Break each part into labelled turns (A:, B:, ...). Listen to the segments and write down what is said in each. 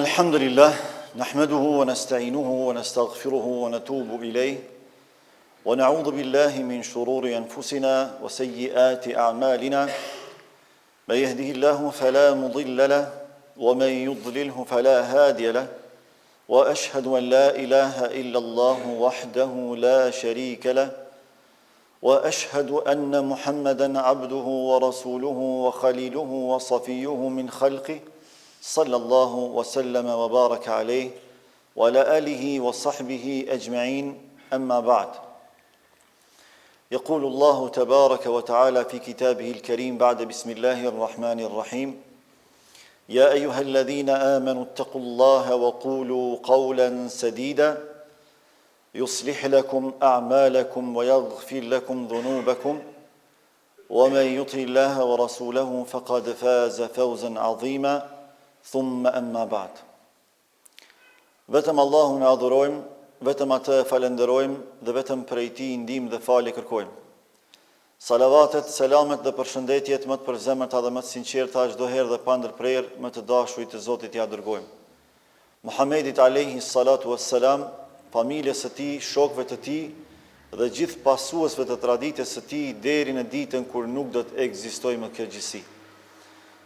A: الحمد لله نحمده ونستعينه ونستغفره ونتوب إليه ونعوذ بالله من شرور أنفسنا وسيئات أعمالنا من يهده الله فلا مضل له ومن يضلله فلا هادي له وأشهد أن لا إله إلا الله وحده لا شريك له وأشهد أن محمدا عبده ورسوله وخليله وصفيه من خلقه صلى الله وسلم وبارك عليه وعلى آله وصحبه أجمعين أما بعد يقول الله تبارك وتعالى في كتابه الكريم بعد بسم الله الرحمن الرحيم يا أيها الذين آمنوا اتقوا الله وقولوا قولا سديدا يصلح لكم أعمالكم ويغفر لكم ذنوبكم ومن يطع الله ورسوله فقد فاز فوزا عظيما ثم أما بعد vetëm Allahun e adhurojmë, vetëm atë e falenderojmë dhe vetëm prej tij ndihmë dhe falje kërkojmë. Salavatet, selamet dhe përshëndetjet më të përzemërta dhe më të sinqerta çdo herë dhe pa ndërprerje më të dashurit të Zotit ja dërgojmë. Muhammedit alayhi salatu wassalam, familjes së tij, shokëve të tij dhe gjithë pasuesve të traditës së tij deri në ditën kur nuk do të ekzistojë më kjo gjësi.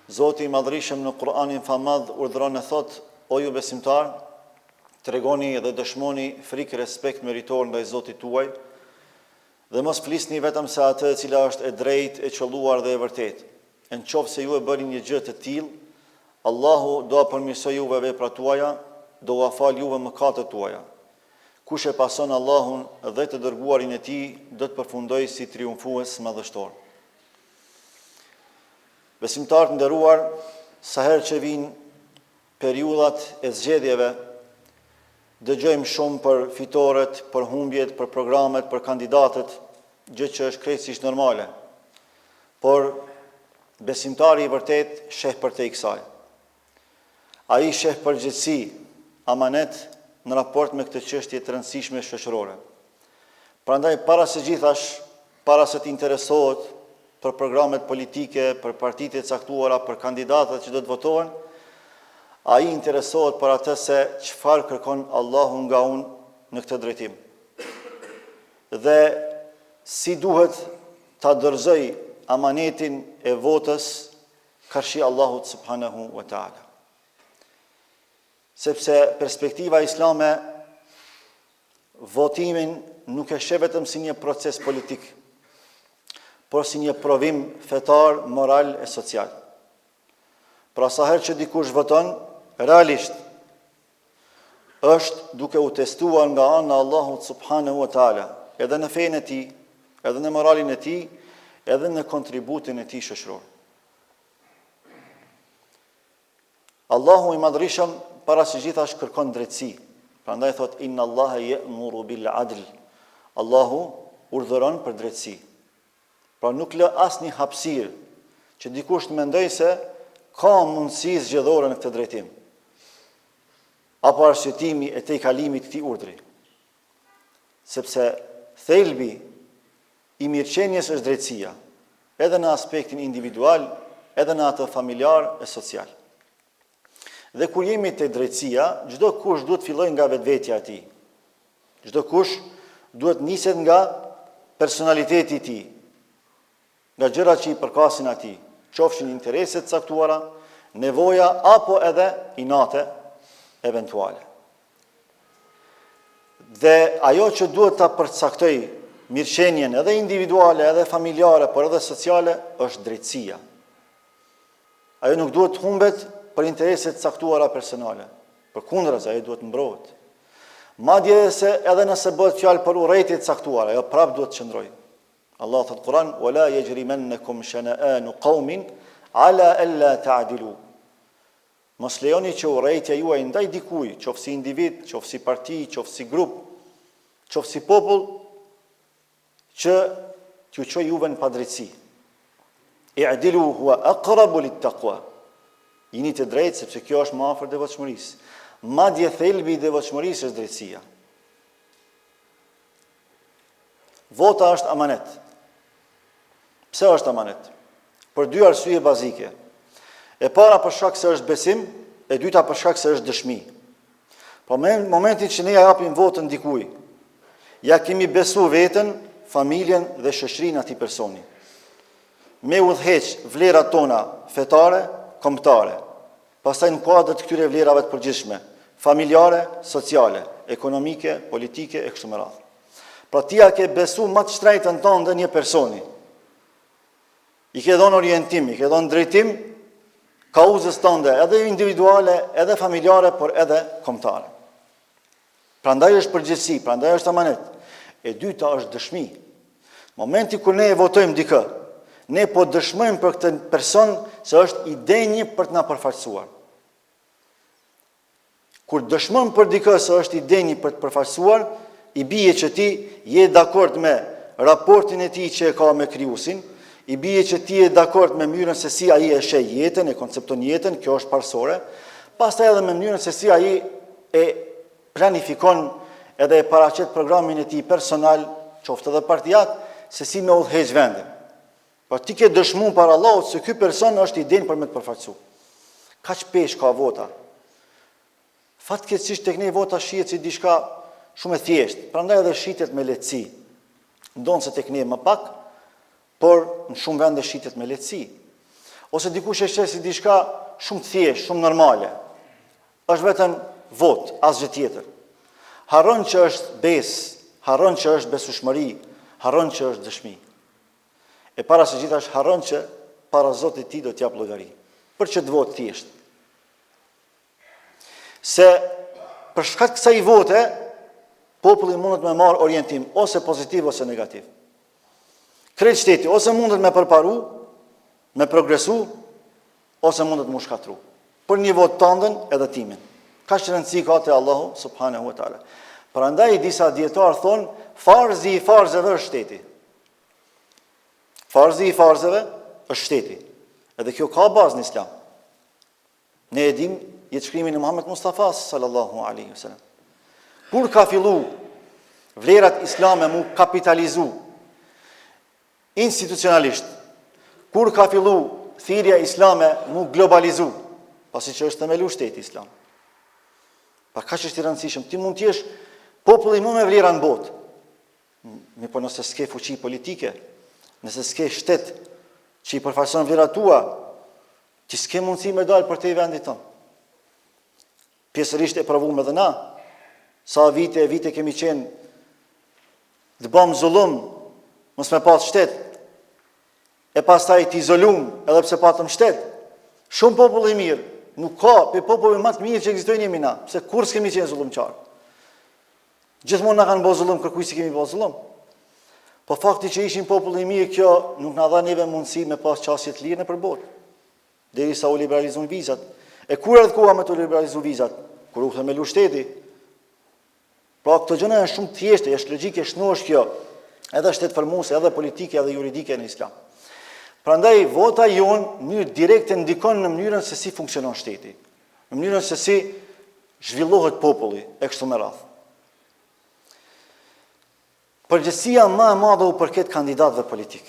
A: Zoti i Madhrishëm në Kur'anin Famadh urdhëron e thot: O ju besimtar, tregoni dhe dëshmoni frikë respekt meritor ndaj Zotit tuaj, dhe mos flisni vetëm se atë e cila është e drejtë, e qelluar dhe e vërtetë. Nëse ju e bëni një gjë të tillë, Allahu do ta përmirësojë juve veprat tuaja, do ua falë juve mëkatet tuaja. Kush e pason Allahun dhe të dërguarin e tij, do të përfundojë si triumfues madhështor. Besimtarë të nderuar, sa herë që vijnë periudhat e zgjedhjeve, dëgjojmë shumë për fitoret, për humbjet, për programet, për kandidatët, gjë që është krejtësisht normale. Por besimtari i vërtet sheh përtej kësaj. Ai sheh përgjegjësi, amanet në raport me këtë çështje të rëndësishme shoqërore. Prandaj para së gjithash, para se të interesohet për programet politike, për partitë e caktuara, për kandidatët që do të votohen, ai interesohet për atë se çfarë kërkon Allahu nga unë në këtë drejtim. Dhe si duhet ta dorëzoj amanetin e votës karshi Allahut subhanahu wa taala. Sepse perspektiva islame votimin nuk e sheh vetëm si një proces politik, por si një provim fetar, moral e social. Pra sa herë që dikush voton, realisht është duke u testuar nga ana e Allahut subhanahu wa taala, edhe në fenë e tij, edhe në moralin e tij, edhe në kontributin e tij shoqëror. Allahu i Madhrishëm para së gjithash kërkon drejtësi. Prandaj thot inna Allaha ya'muru bil adl. Allahu urdhëron për drejtësi. Pra nuk lë asnjë hapësirë që dikush të mendojë se ka mundësi zgjedhore në këtë drejtim, apo arsyetimi e tejkalimit të këtij urdhri. Sepse thelbi i mirëqenies është drejtësia, edhe në aspektin individual, edhe në atë familjar e social. Dhe kur jemi te drejtësia, çdo kush duhet fillojë nga vetvetja e tij. Çdo kush duhet niset nga personaliteti i tij, nga gjërat që i përkasin atij, qofshin intereset caktuara, nevoja apo edhe inate eventuale. Dhe ajo që duhet ta përcaktoj mirëqenien edhe individuale, edhe familjare, por edhe sociale, është drejtësia. Ajo nuk duhet humbet për intereset caktuara personale. Përkundërsa, ajo duhet mbrohet. Madje edhe nëse bëhet fjalë për urrëtie të caktuara, ajo prap duhet të qëndrojë. Allah thot Kur'an, وَلَا يَجْرِمَنَّكُمْ شَنَآنُ قَوْمٍ عَلَى أَلَّا تَعْدِلُوا. Mos lejoni që urrëtia juaj ndaj dikujt, qoftë si individ, qoftë si parti, qoftë si grup, qoftë si popull, që t'ju çojë juve në padrejtësi. I'dilu huwa aqrabu lit-taqwa. Jini të drejtë sepse kjo është më afër devotshmërisë. Madje thelbi i devotshmërisë është drejtësia. Vota është amanet. Pse është amanet? Për dy arsye bazike. E para për shkak se është besim, e dyta për shkak se është dëshmi. Po në momentin që ne ja japim votën dikujt, ja kemi besu veten, familjen dhe shoqërinë atij personi. Me udhëheq vlerat tona fetare, kombëtare. Pastaj në kuadër të këtyre vlerave të përgjithshme, familjare, sociale, ekonomike, politike e kështu me radhë. Pra ti ja ke besu më të shtrejtën tonë dhe një personi. I ke dhënë orientim, i ke dhënë drejtim kauzës tënde, edhe individuale, edhe familjare, por edhe kombëtare. Prandaj është përgjegjësi, prandaj është amanet. E dyta është dëshmi. Momenti kur ne e votojmë dikë, ne po dëshmojmë për këtë person se është i denjë për të na përfaqësuar. Kur dëshmojmë për dikë se është i denjë për të përfaqësuar, i bie që ti je dakord me raportin e tij që e ka me krijuesin, i bie që ti je dakord me mënyrën se si ai e sheh jetën, e koncepton jetën, kjo është parsorë, pastaj edhe me mënyrën se si ai e planifikon edhe e paraqet programin e tij personal, qoftë edhe partijat, se si me udhëheq vendin. Po ti ke dëshmuar para Allahut se ky person është i denjë për me të përfaqësuar. Kaq pesh ka vota. Fatkeqësisht tek ne vota shihet si diçka shumë e thjeshtë, prandaj edhe shitet me lehtësi. Ndonse tek ne më pak, por në shumë vende shitet me lehtësi. Ose dikush e sheh si diçka shumë të thjeshtë, shumë normale. Është vetëm votë, asgjë tjetër. Harron që është besë, harron që është besueshmëri, harron që është dëshmi. E para se gjithashtu harron që para Zotit ti do t'jap llogari. Për që të votë thjesht. Se për shkak të kësaj vote, populli mundet me marrë orientim ose pozitiv ose negativ. Krejt shteti ose mundet me përparu, me progresu, ose mundet me shkatru. Për një votë tëndën edhe timin. Ka që rëndësi ka te Allahu subhanahu wa taala. Prandaj disa dietarë thonë, farzi i farzeve është shteti. Farzi i farzeve është shteti. Edhe kjo ka bazë në Islam. Ne e dim jetëshkrimin e Muhammed Mustafa sallallahu alaihi wasallam. Kur ka fillu vlerat islame mu kapitalizu institucionalisht, kur ka fillu thirrja islame mu globalizu, pasi që është themelu shteti islam. Pa ka që është i rëndësishëm, ti mund t'jesh populli më me vlera në botë. Mi po nëse s'ke fuqi politike, nëse s'ke shtet që i përfaqëson vlerat tua, ti s'ke mundësi me dalë për te i vendit tënë. Pjesërisht e provuam edhe na, sa vite kemi qenë të bëm zullum, mos me pas shtet, e pastaj të izolum, edhe pse patëm shtet. Shumë popull i mirë, nuk ka për popull më të mirë që ekzistojnë jemi na, pse kur s'kemi qenë zullumqar. Gjithmonë na kanë bërë zullum, kërkuj si kemi bërë zullum. Po fakti që ishim popull i mirë, kjo nuk na dha neve mundësi me pas qasje të lirë në përbot. Derisa u liberalizun vizat. E kur edhe koha me të liberalizu vizat? Kur u themelu shteti. Pra këto gjëra janë shumë thjeshtë, është logjike, shnosh kjo, edhe shtetëformuese, edhe politike, edhe juridike në Islam. Prandaj vota jonë në mënyrë direkte ndikon në mënyrën se si funksionon shteti, në mënyrën se si zhvillohet populli e kështu me radhë. Përgjegjësia më e madhe u përket kandidatëve politik,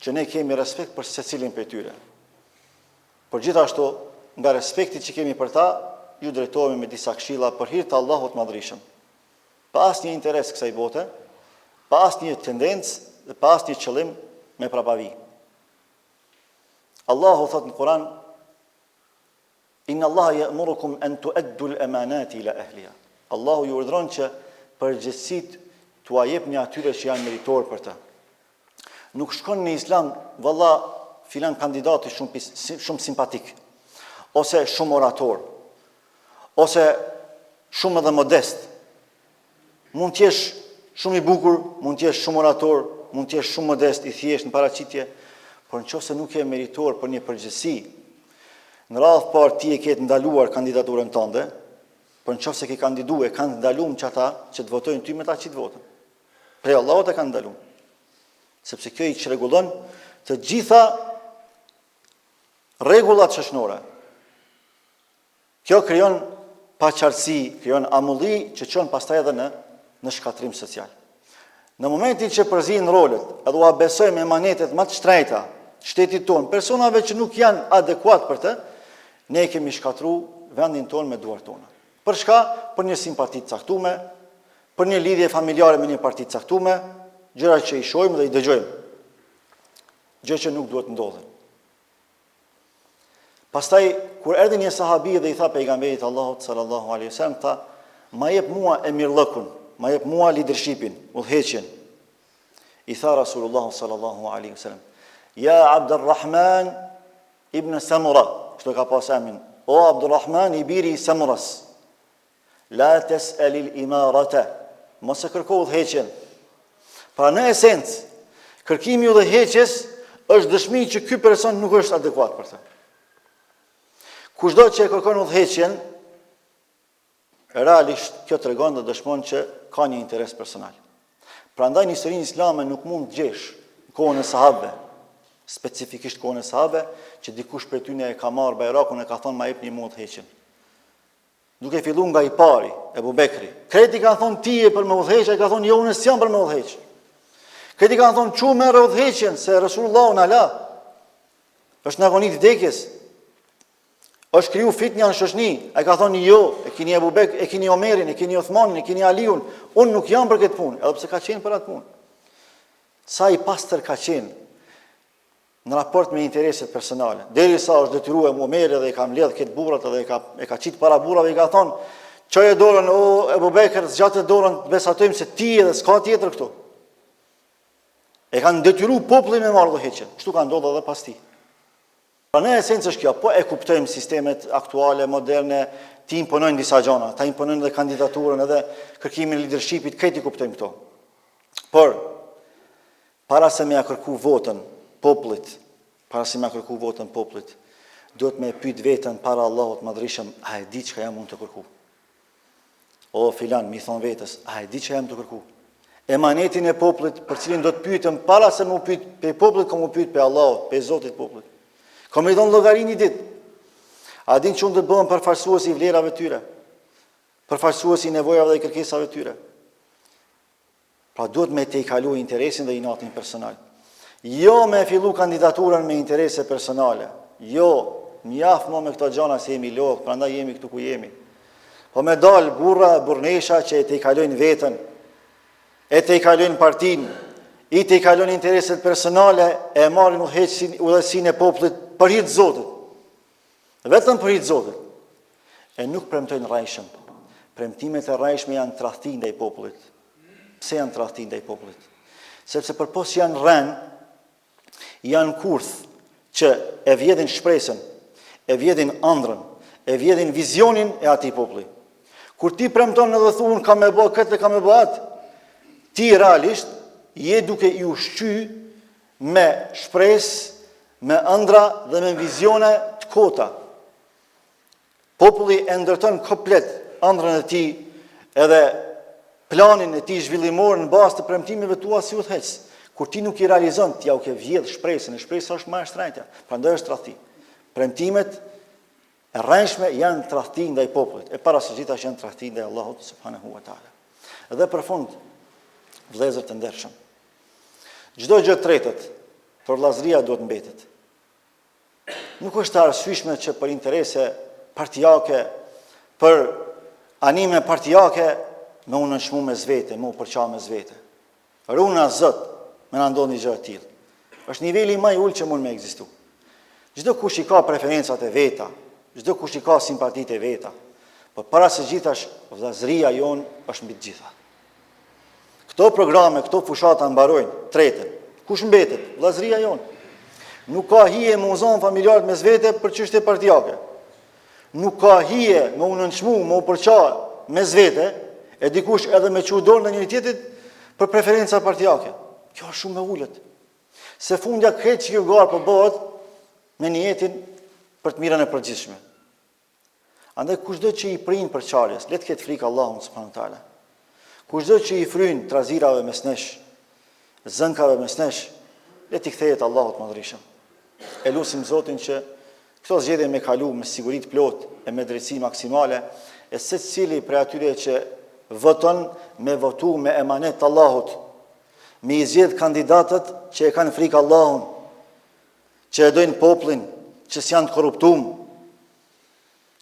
A: që ne kemi respekt për secilin prej tyre. Por gjithashtu, nga respekti që kemi për ta, ju drejtohemi me disa këshilla për hir të Allahut Madhërisëm. Pa asnjë interes kësaj bote, pa asnjë tendencë dhe pa asnjë qëllim me prapavi. Allahu thot në Kur'an: Inna Allaha ya'murukum an tu'addu al-amanati ila ahliha. Allahu ju urdhëron që përgjegjësitë t'ua jepni atyre që janë meritor për të. Nuk shkon në Islam, valla filan kandidati shumë simpatik, ose shumë orator, ose shumë edhe modest. Mund t'jesh shumë i bukur, mund t'jesh shumë orator, mund t'jesh shumë modest, i thjesht në paraqitje, por nëse nuk je meritor për një përgjegjësi, në radhë parë ti e ke ndaluar kandidaturën tënde, por nëse ke kandiduar, kanë ndaluar që ata që të votojnë ty me ta që të votën. Prej Allahut e kanë ndaluar. Sepse kjo i çrregullon të gjitha rregullat shoqërore. Kjo krijon paqartësi, krijon amulli që çon pastaj edhe në shkatrim social. Në momentin që përzihen rolet, edhe u besojmë emanetet më të shtrejta shtetit tonë, personave që nuk janë adekuat për të, ne kemi shkatruar vendin tonë me duart tona. Për shka? Për një simpati të caktuar, për një lidhje familjare me një parti të caktuar, gjëra që i shohim dhe i dëgjojmë. Gjë që nuk duhet ndodhen. Pastaj kur erdhi një sahabi dhe i tha pejgamberit Allahut sallallahu alaihi wasallam, tha: "Ma jep mua emirllëkun, ma jep mua leadershipin, udhëheqjen." I tha Rasulullah sallallahu alaihi wasallam: "Ya Abdurrahman ibn Samura", kështu ka pas emrin, "O Abdurrahman i biri i Samuras, la tas'al al-imarata", mos e kërko udhëheqjen. Pra në esencë, kërkimi i udhëheqjes është dëshmi që ky person nuk është adekuat për të. Kushdo që e kërkon udhëheqjen, realisht kjo tregon dhe dëshmon që ka një interes personal. Prandaj në historinë islame nuk mund të gjesh në kohën e sahabëve, specifikisht kohën e sahabëve, që dikush prej tyre e ka marrë bajrakun e ka thonë ma jepni mua udhëheqjen. Duke filluar nga i pari, Ebu Bekri. Kreti kanë thonë ti je për me udhëheqje, ka thonë jo unë s'jam për me udhëheqje. Kreti kanë thonë çu merr udhëheqjen se Resulullahu na la. Është në agonit vdekjes. Është kriju fitnja në shoqni. Ai ka thonë jo, e keni Ebu Bekr, e keni Omerin, e keni Uthmanin, e keni Aliun, unë nuk jam për këtë punë, edhe pse ka qenë për atë punë. Sa i pastër ka qenë në raport me intereset personale. Derisa është detyruar Omeri dhe i ka mbledh këtë burrat dhe e ka qit para burrave i ka thonë: "Çoje dorën o Ebu Bekr, zgjatë dorën, besatojmë se ti edhe s'ka tjetër këtu." E kanë detyruar popullin me marrë udhëheqjen. Kështu ka ndodhur edhe pas tij. Pra në esencë është kjo, po e kuptojmë sistemet aktuale, moderne, ti imponojnë disa gjëra, ta imponojnë edhe kandidaturën, edhe kërkimin e leadershipit, këtë i kuptojmë këto. Por para se me ja kërku votën popullit, duhet me pyet veten para Allahut Madhrishëm, a e di çka jam unë të kërku? O filan, mi thon vetes, a e di çka jam të kërku? Emanetin e popullit, për cilin do të pyetem para se më pyet pe popullit, kam u pyet pe Allahut, pe Zotit popullit. Kam i dhënë llogari një ditë. A din që unë do të bëhem përfaqësuesi i vlerave tyre, përfaqësuesi i nevojave dhe i kërkesave tyre. Pra duhet me te i kalu interesin dhe inatin personal. Jo me fillu kandidaturën me interese personale. Jo, mjaf mo me këto gjana se jemi logë, prandaj jemi këtu ku jemi. Po me dal burra, burnesha që e te i kalojnë vetën, e te i kalojnë partinë, i te i kalojnë intereset personale, e marrin udhëheqësinë e popullit për hir të Zotit. Vetëm për hir të Zotit. E nuk premtojnë rrajshëm. Premtimet e rrajshme janë tradhti ndaj popullit. Pse janë tradhti ndaj popullit? Sepse përpos janë rënë, janë kurth që e vjedhin shpresën, e vjedhin ëndrrën, e vjedhin vizionin e atij populli. Kur ti premton edhe thon ka më bë këtë, ka më bë atë, ti realisht je duke i ushqy me shpresë, me ëndra dhe me vizione të kota. Populli e ndërton komplet ëndrrën e tij edhe planin e tij zhvillimor në bazë të premtimeve tua si udhëheqës. Kur ti nuk i realizon, ti ja u ke vjedh shpresën, e shpresa është më e shtrenjtë. Prandaj është tradhti. Premtimet e rrejshme janë tradhti ndaj popullit, e para së gjithash janë tradhti ndaj Allahut subhanahu wa taala. Dhe për fund, vëllezër të ndershëm, çdo gjë tretët për vllazëria duhet mbetet. Nuk është arsyeshme që për interese partijake, për anime partijake, me unë nëshmu me zvete, me u përqa me zvete. Runa zët, me në ndodhë një gjë të tillë. Është niveli më i ulë që mund me ekzistu. Çdo kush i ka preferencat e veta, çdo kush i ka simpatit e veta, por para së gjithash, vllazëria jonë është mbi të gjitha. Këto programe, këto fushata mbarojnë tretën. Kush mbetet? Vllazëria jonë. Nuk ka hije me uzon familjarët me zvete për çështje partijake. Nuk ka hije me u nënçmu, me u përqa me zvete, e dikush edhe me çu dorë në njëri tjetrit për preferenca partijake. Kjo është shumë e ulët. Se fundja këtë që kjo garë po bëhet me niyetin për të mirën e përgjithshme. Andaj kushdo që i prinë përçarjes, le të ketë frikë Allahut subhanahu teala. Kushdo që i fryn trazirave mes nesh, zënkave mes nesh, le t'i kthehet Allahut Madhrishëm. E lutim Zotin që këto zgjedhje me kalu me siguri të plot e me drejtësi maksimale, e secili prej atyre që voton me votu me emanet të Allahut, me i zgjedh kandidatët që e kanë frikë Allahun, që e dojnë poplin, që s'janë të korruptum,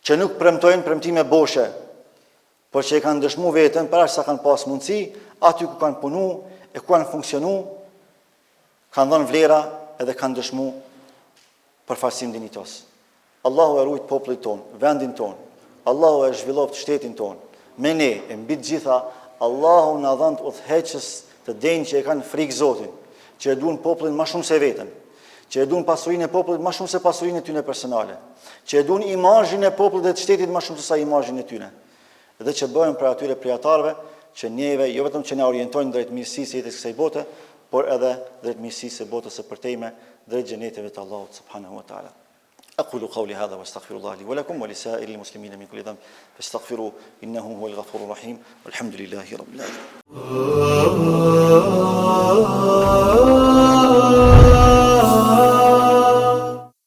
A: që nuk premtojnë premtime boshe, por që e kanë dëshmu vetën para sa kanë pas mundësi, aty ku kanë punu e ku kanë funksionu, kanë dhënë vlera edhe kanë dëshmu përfaqësim dinitos. Allahu e rujt popullit ton, vendin ton. Allahu e zhvilloft shtetin ton. Me ne, e mbi të gjitha, Allahu na dhënë udhëheqës të denjë që e kanë frikë Zotin, që e duan popullin më shumë se veten, që e duan pasurinë e popullit më shumë se pasurinë e tyre personale, që e duan imazhin e popullit dhe të shtetit më shumë se sa imazhin e tyre. Dhe që bëhen për atyre prijatarëve që neve jo vetëm që na orientojnë drejt mirësisë së jetës kësaj bote, por edhe drejt mirësisë së botës së përtejme, drejt xheneteve të Allahut subhanahu wa taala. أقول قولي هذا واستغفر الله لي ولكم ولسائر المسلمين من كل ذنب فاستغفروه إنه هو الغفور الرحيم والحمد لله رب العالمين.